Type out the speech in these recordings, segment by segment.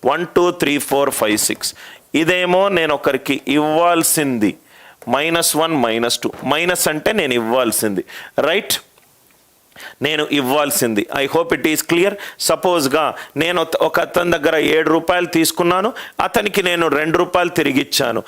1 2 3 4 5 6. ఇదేమో నేను ఒకరికి ఇవ్వాల్సింది -1 -2. మైనస్ అంటే నేను ఇవ్వాల్సింది, రైట్, నేను ఇవ్వాల్సింది. I hope it is clear. సపోజ్గా నేను ఒక అతని దగ్గర 7 రూపాయలు తీసుకున్నాను, అతనికి నేను 2 రూపాయలు తిరిగిచ్చాను.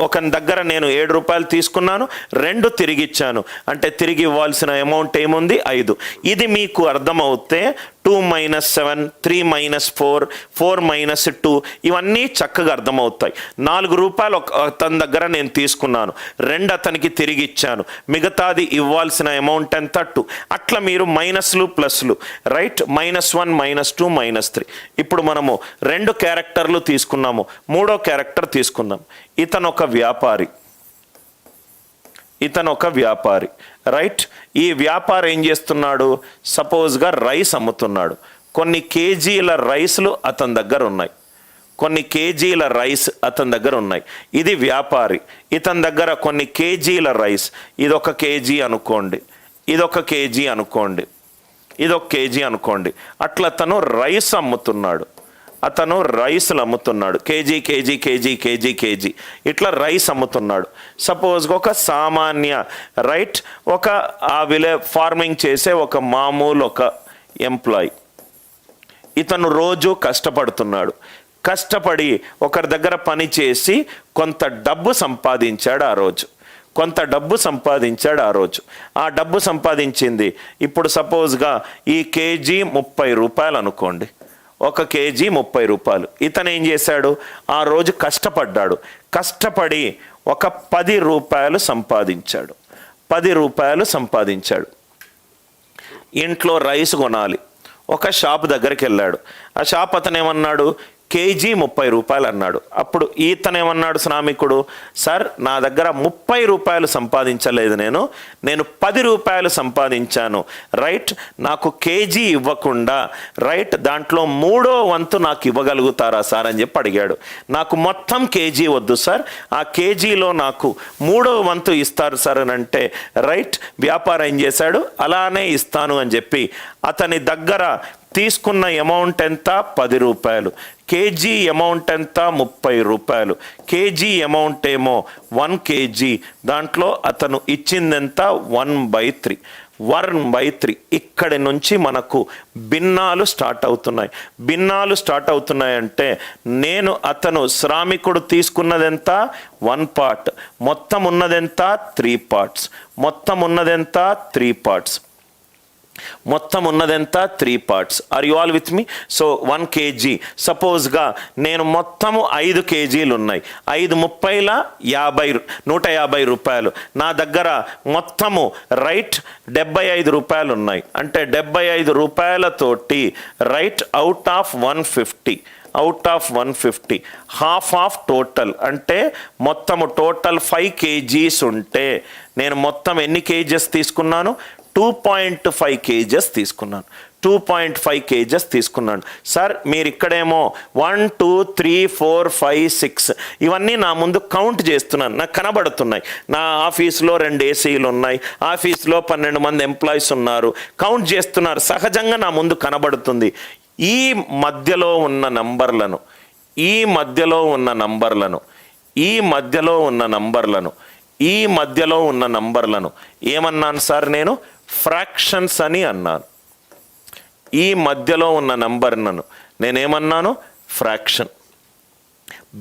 ఒక దగ్గర నేను 7 రూపాయలు తీసుకున్నాను, 2 తిరిగిచ్చాను. అంటే తిరిగి ఇవ్వాల్సిన అమౌంట్ ఏముంది? 5. ఇది మీకు అర్థమవుతే 2 - 7, 3 - 4, 4 - 2 ఇవన్నీ చక్కగా అర్థమవుతాయి. 4 రూపాయలు అతని దగ్గర నేను తీసుకున్నాను, 2 అతనికి తిరిగి ఇచ్చాను, మిగతాది ఇవ్వాల్సిన అమౌంట్ ఎంత? 2. అట్లా మీరు మైనస్లు ప్లస్లు, రైట్, -1 -2 -3. ఇప్పుడు మనము 2 క్యారెక్టర్లు తీసుకున్నాము, 3వ క్యారెక్టర్ తీసుకుందాం. ఇతను ఒక వ్యాపారి, రైట్. ఈ వ్యాపారి ఏం చేస్తున్నాడు? సపోజ్గా రైస్ అమ్ముతున్నాడు. కొన్ని కేజీల రైస్లు అతని దగ్గర ఉన్నాయి, ఇది వ్యాపారి. ఇతని దగ్గర కొన్ని కేజీల రైస్, ఇదొక కేజీ అనుకోండి, ఇదొక కేజీ అనుకోండి. అట్లా తను రైస్ అమ్ముతున్నాడు, అతను రైస్లు అమ్ముతున్నాడు, కేజీ ఇట్లా రైస్ అమ్ముతున్నాడు. సపోజ్గా ఒక సామాన్య, రైట్, ఒక ఫార్మింగ్ చేసే ఒక మామూలు ఒక ఎంప్లాయీ. ఇతను రోజు కష్టపడుతున్నాడు, కష్టపడి ఒకరి దగ్గర పని చేసి కొంత డబ్బు సంపాదించాడు ఆ రోజు. ఆ డబ్బు సంపాదించింది ఇప్పుడు సపోజ్గా ఈ కేజీ 30 రూపాయలు అనుకోండి, ఒక కేజీ 30 రూపాయలు. ఇతను ఏం చేశాడు? ఆ రోజు కష్టపడి ఒక 10 రూపాయలు సంపాదించాడు. ఇంట్లో రైస్ కొనాలి, ఒక షాప్ దగ్గరికి వెళ్ళాడు. ఆ షాప్ అతను ఏమన్నాడు? కేజీ 30 రూపాయలు అన్నాడు. అప్పుడు ఈతనేమన్నాడు శ్రామికుడు? సార్, నా దగ్గర 30 రూపాయలు సంపాదించలేదు, నేను 10 రూపాయలు సంపాదించాను, రైట్. నాకు కేజీ ఇవ్వకుండా, రైట్, దాంట్లో 3వ వంతు నాకు ఇవ్వగలుగుతారా సార్ అని చెప్పి అడిగాడు. నాకు మొత్తం కేజీ వద్దు సార్, ఆ కేజీలో నాకు 3వ వంతు ఇస్తారు సార్ అని అంటే, రైట్, వ్యాపారం ఏం చేశాడు? అలానే ఇస్తాను అని చెప్పి అతని దగ్గర తీసుకున్న అమౌంట్ ఎంత? 10 రూపాయలు. కేజీ అమౌంట్ ఎంత? 30 రూపాయలు. కేజీ అమౌంట్ ఏమో 1 కేజీ. దాంట్లో అతను ఇచ్చిందెంత? 1/3. ఇక్కడి నుంచి మనకు భిన్నాలు స్టార్ట్ అవుతున్నాయి. అంటే అతను శ్రామికుడు తీసుకున్నదెంత? 1 పార్ట్. మొత్తం ఉన్నదెంత? 3 పార్ట్స్. మొత్తం ఉన్నదెంత? 3 parts. Are you all with me? So 1 KG. సపోజ్గా నేను మొత్తము 5 కేజీలు ఉన్నాయి, 5 30ల 150 రూపాయలు. నా దగ్గర మొత్తము, రైట్, 75 రూపాయలు ఉన్నాయి. అంటే 75 రూపాయలతోటి, right, out of 150, half of total. అంటే మొత్తము టోటల్ 5 కేజీస్ ఉంటే నేను మొత్తం ఎన్ని కేజెస్ తీసుకున్నాను? 2.5 కేజెస్ తీసుకున్నాను. 2.5 కేజెస్ తీసుకున్నాను. సార్, మీరు ఇక్కడేమో 1 2 3 4 5 6 ఇవన్నీ నా ముందు కౌంట్ చేస్తున్నాను, నాకు కనబడుతున్నాయి. నా ఆఫీస్లో 2 ఏసీలు ఉన్నాయి, ఆఫీస్లో 12 మంది ఎంప్లాయీస్ ఉన్నారు, కౌంట్ చేస్తున్నారు, సహజంగా నా ముందు కనబడుతుంది. ఈ మధ్యలో ఉన్న నంబర్లను ఏమన్నాను సార్? నేను ఫ్రాక్షన్స్ అని అన్నాను. ఈ మధ్యలో ఉన్న నంబర్లను నేనేమన్నాను? ఫ్రాక్షన్,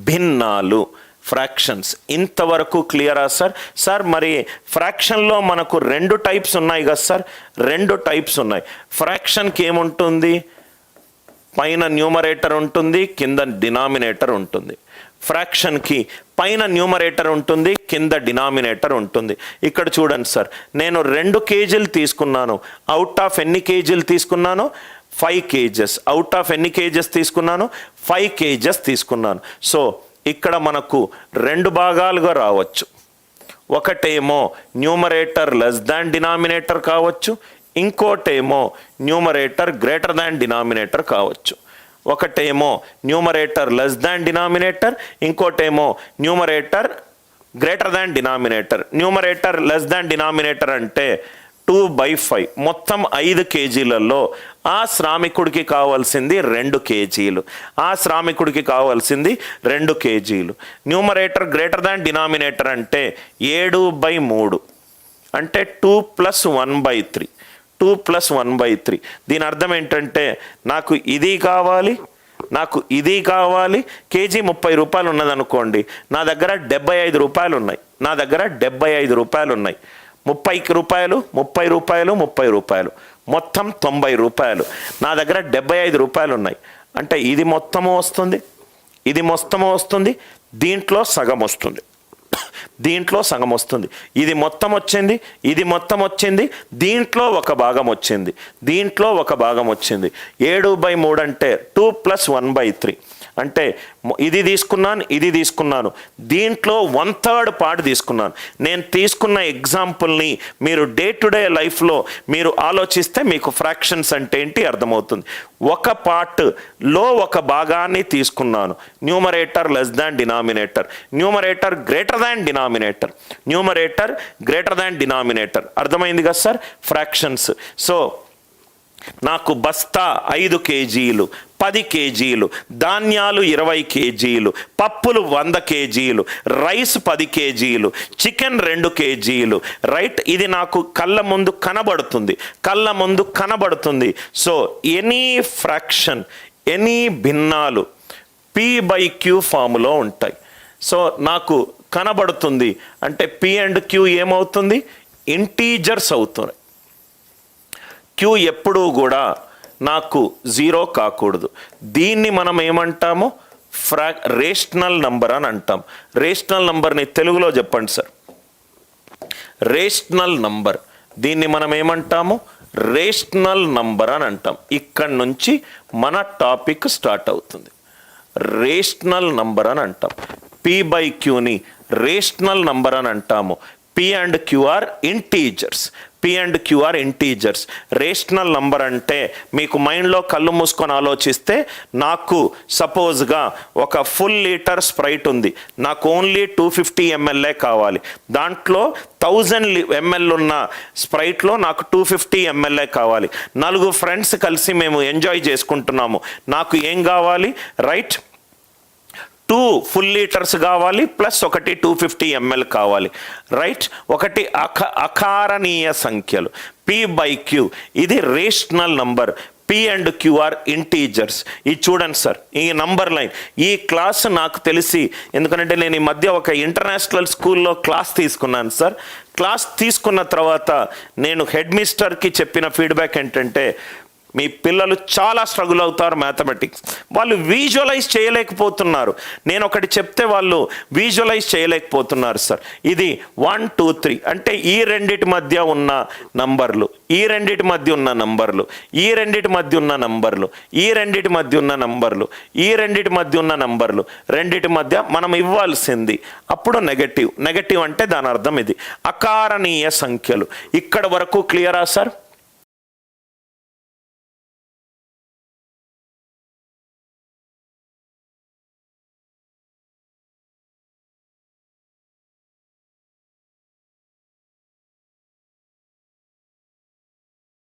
భిన్నాలు, ఫ్రాక్షన్స్. ఇంతవరకు క్లియరా సార్? సార్, మరి ఫ్రాక్షన్లో మనకు 2 టైప్స్ ఉన్నాయి కదా సార్? 2 టైప్స్ ఉన్నాయి. ఫ్రాక్షన్కి ఏముంటుంది? పైన న్యూమరేటర్ ఉంటుంది, కింద డినామినేటర్ ఉంటుంది. ఫ్రాక్షన్కి పైన న్యూమరేటర్ ఉంటుంది, కింద డినామినేటర్ ఉంటుంది. ఇక్కడ చూడండి సార్, నేను 2 కేజీలు తీసుకున్నాను. అవుట్ ఆఫ్ ఎన్ని కేజీలు తీసుకున్నాను? 5 కేజెస్. అవుట్ ఆఫ్ ఎన్ని కేజెస్ తీసుకున్నాను? 5 కేజెస్ తీసుకున్నాను. సో ఇక్కడ మనకు 2 భాగాలుగా రావచ్చు. ఒకటేమో న్యూమరేటర్ లెస్ దాన్ డినామినేటర్ కావచ్చు, ఇంకోటేమో న్యూమరేటర్ గ్రేటర్ దాన్ డినామినేటర్ కావచ్చు. ఒకటేమో న్యూమరేటర్ లెస్ దాన్ డినామినేటర్, ఇంకోటేమో numerator greater than denominator. Numerator less than denominator అంటే 2/5 మొత్తం 5 కేజీలలో ఆ శ్రామికుడికి కావాల్సింది 2 కేజీలు. ఆ శ్రామికుడికి కావాల్సింది 2 కేజీలు. న్యూమరేటర్ గ్రేటర్ దాన్ డినామినేటర్ అంటే 7/3 అంటే 2 + 1/3. 2 + 1/3. దీని అర్థం ఏంటంటే నాకు ఇది కావాలి, నాకు ఇది కావాలి. కేజీ 30 రూపాయలు ఉన్నదనుకోండి, నా దగ్గర 75 రూపాయలు ఉన్నాయి. నా దగ్గర 75 రూపాయలు ఉన్నాయి. 30 రూపాయలు, 30 రూపాయలు, 30 రూపాయలు, మొత్తం 90 రూపాయలు. నా దగ్గర 75 రూపాయలు ఉన్నాయి. అంటే ఇది మొత్తము వస్తుంది, ఇది మొత్తము వస్తుంది, దీంట్లో సగం వస్తుంది, దీంట్లో సగం వస్తుంది. ఇది మొత్తం వచ్చింది, ఇది మొత్తం వచ్చింది, దీంట్లో ఒక భాగం వచ్చింది, దీంట్లో ఒక భాగం వచ్చింది. 7/3 అంటే 2 + 1/3 అంటే ఇది తీసుకున్నాను, ఇది తీసుకున్నాను, దీంట్లో 1/3 పార్ట్ తీసుకున్నాను. నేను తీసుకున్న ఎగ్జాంపుల్ని మీరు డే టు డే లైఫ్లో మీరు ఆలోచిస్తే మీకు ఫ్రాక్షన్స్ అంటే ఏంటి అర్థమవుతుంది. ఒక పార్ట్లో ఒక భాగాన్ని తీసుకున్నాను. Numerator less than denominator, numerator greater than denominator, numerator greater than denominator. అర్థమైంది కదా సార్ ఫ్రాక్షన్స్. సో నాకు బస్తా 5 కేజీలు, 10 కేజీలు, ధాన్యాలు 20 కేజీలు, పప్పులు 100 కేజీలు, రైస్ 10 కేజీలు, చికెన్ 2 కేజీలు. రైట్, ఇది నాకు కళ్ళ ముందు కనబడుతుంది, కళ్ళ ముందు కనబడుతుంది. సో ఎనీ ఫ్రాక్షన్, ఎనీ భిన్నాలు P/Q ఫామ్లో ఉంటాయి. సో నాకు కనబడుతుంది అంటే P అండ్ Q ఏమవుతుంది? ఇంటీజర్స్ అవుతున్నాయి. Q ఎప్పుడూ కూడా నాకు 0 కాకూడదు. దీన్ని మనం ఏమంటాము? రేషనల్ నంబర్ అని అంటాం. రేషనల్ నంబర్ని తెలుగులో చెప్పండి సార్. రేషనల్ నంబర్, దీన్ని మనం ఏమంటాము? రేషనల్ నంబర్ అని అంటాం. ఇక్కడి నుంచి మన టాపిక్ స్టార్ట్ అవుతుంది. రేషనల్ నంబర్ అని అంటాం. P/Qని రేషనల్ నంబర్ అని అంటాము. P and Q are integers. P and Q are integers. Rational number అంటే మీకు మైండ్లో కళ్ళు మూసుకొని ఆలోచిస్తే, నాకు సపోజ్గా ఒక ఫుల్ లీటర్ స్ప్రైట్ ఉంది, నాకు ఓన్లీ 250 ml కావాలి. దాంట్లో 1000 ml ఉన్న స్ప్రైట్లో నాకు 250 ml కావాలి. 4 ఫ్రెండ్స్ కలిసి మేము ఎంజాయ్ చేసుకుంటున్నాము. నాకు ఏం కావాలి? రైట్, 2 ఫుల్ లీటర్స్ కావాలి, ప్లస్ ఒకటి 250 ml కావాలి. రైట్, ఒకటి అకారణీయ సంఖ్యలు P/Q. ఇది rational number. P and Q are integers. ఇది చూడండి సార్, ఈ నంబర్ లైన్. ఈ క్లాస్ నాకు తెలిసి, ఎందుకంటే నేను ఈ మధ్య ఒక ఇంటర్నేషనల్ స్కూల్లో క్లాస్ తీసుకున్నాను సార్. క్లాస్ తీసుకున్న తర్వాత నేను హెడ్ మిస్టర్కి చెప్పిన ఫీడ్బ్యాక్ ఏంటంటే, మీ పిల్లలు చాలా స్ట్రగుల్ అవుతారు మ్యాథమెటిక్స్, వాళ్ళు విజువలైజ్ చేయలేకపోతున్నారు. నేను ఒకటి చెప్తే వాళ్ళు విజువలైజ్ చేయలేకపోతున్నారు సార్. ఇది 1 2 3 అంటే ఈ రెండిటి మధ్య ఉన్న నంబర్లు, ఈ రెండిటి మధ్య ఉన్న నంబర్లు, ఈ రెండిటి మధ్య ఉన్న నంబర్లు, ఈ రెండిటి మధ్య ఉన్న నంబర్లు, ఈ రెండిటి మధ్య ఉన్న నంబర్లు, రెండిటి మధ్య మనం ఇవ్వాల్సింది. అప్పుడు నెగటివ్. నెగటివ్ అంటే దాని అర్థం ఇది అకారణీయ సంఖ్యలు. ఇక్కడ వరకు క్లియరా సార్?